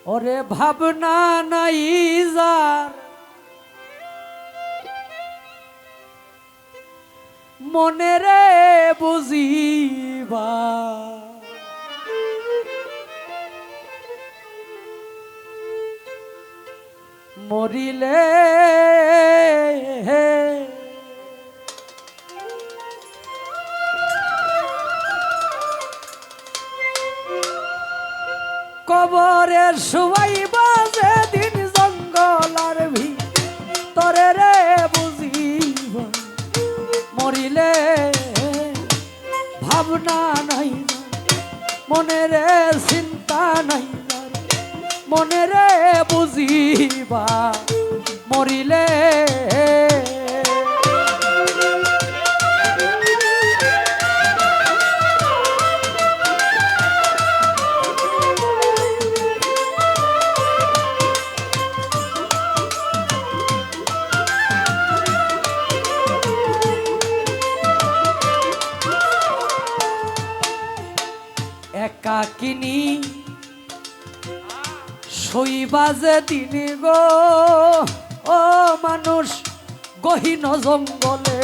ওরে ভাবনা নাই যার মনে রে বুঝিবা মরিলে কবরে শুয়াইবা যেদিন জঙ্গল আর ভিতরে রে বুঝিবা মরিলে ভাবনা নাই মনে রে চিন্তা নাই মনে রে বুঝিবা মরিলে একাকিনী শৈবা যে দিন গো ও মানুষ গহীন জঙ্গলে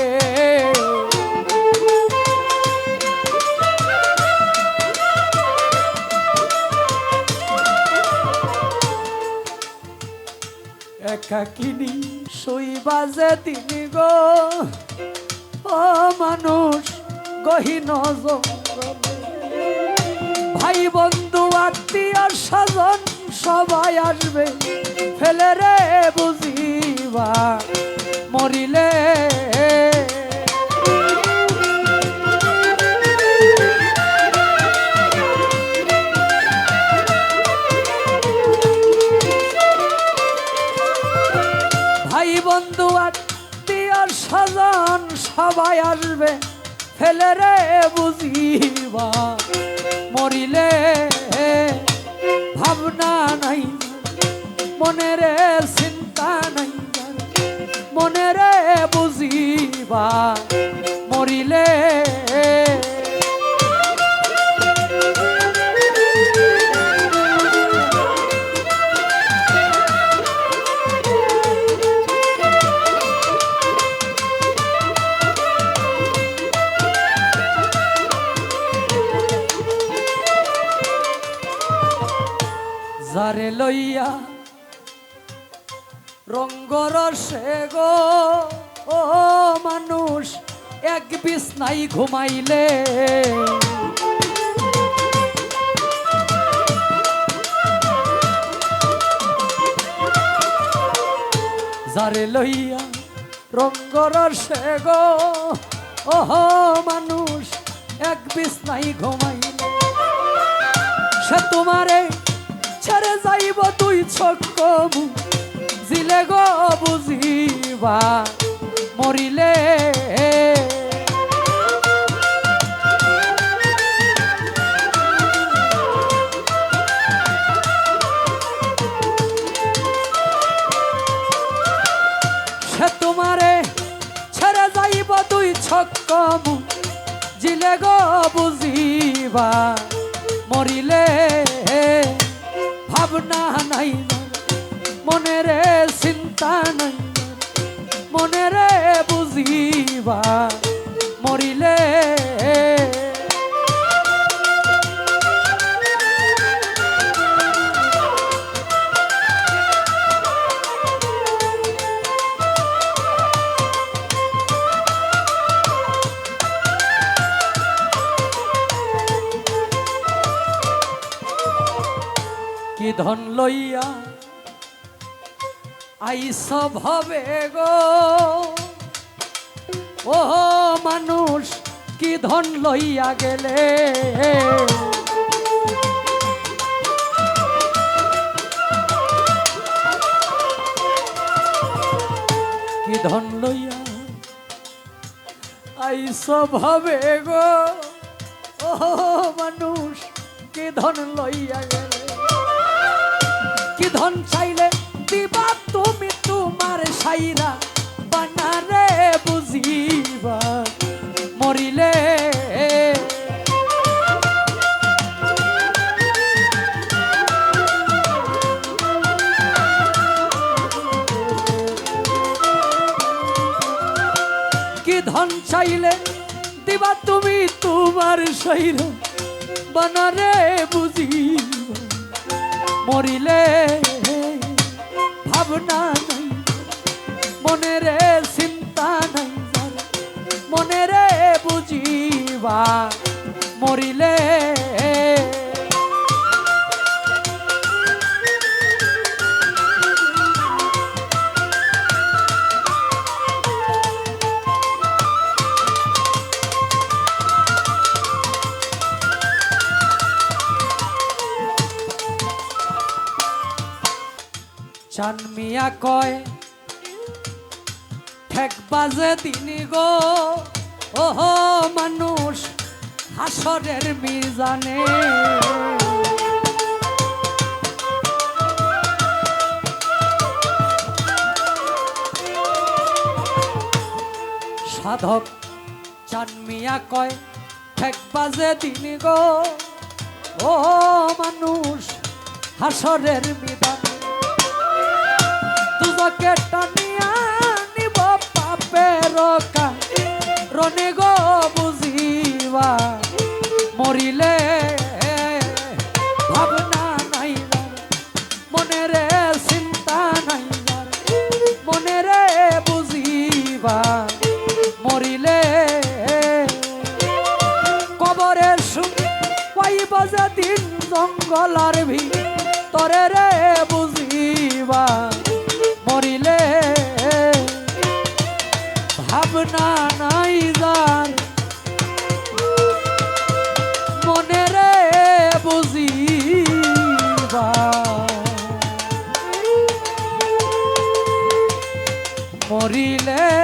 একাকিনী শৈবা যে দিন গো ও মানুষ গহীন জঙ্গলে ভাই বন্ধু আত্মীয় স্বজন সবাই আসবে ফেলে রে বুঝিবা মরিলে ভাই বন্ধু আত্মীয় স্বজন সবাই আসবে ফেলে রে বুঝিবা মরিলে ভাবনা নাই মনে রে চিন্তা নাই মনে রে বুঝিবা মরিলে যারে লইয়া রঙ্গরসে গো ও মানুষ এক বিছনাই ঘুমাইলে যারে লইয়া রঙ্গরসে গো ও মানুষ এক বিছনাই ঘুমাইলে সে তোমারে ছেড়ে যাইব তুই চক্ক জিলে গো বুঝিবা মরিলে সে তোমারে ছেড়ে যাইব তুই চক্ক জিলে গো বুঝিবা মরিলে ভাবনা নাই মনে রে চিন্তা নাই মনে রে বুঝিবা মরিলে কি ধন লইয়া আইস ভবে গো ও মানুষ কি ধন লইয়া গেলে কি ধন লইয়া আইস ভবে গো ও মানুষ কি ধন লইয়া গেলে কি ধন চাইলে দিবা তুমি তোমার সাইরা বানারে বুঝিবা মরিলে চাইলে দিবা তুমি তোমার শৈর বনরে বুঝি মরিলে ভাবনা নাই মনে রে চিন্তা নাই মনে রে বুঝিবা মরিলে চান মিয়া কয় ঠেক বাজে দিনি গো ওহো মানুষ হাসরের মিজানে সাধক চান মিয়া কয় ঠেক বাজে দিনি গো ও মানুষ হাসরের মিজানে দুজকে টানিয়া নিব পাপের রনে গো বুঝিবা মরিলে ভাবনা নাই মনে রে চিন্তা নাই মনে রে বুঝিবা মরিলে কবরে পাইব যে দিন জঙ্গলার ভিতরে রে বুঝিবা মরিলে ভাবনা নাই যার মনে রে বুঝিবা মরিলে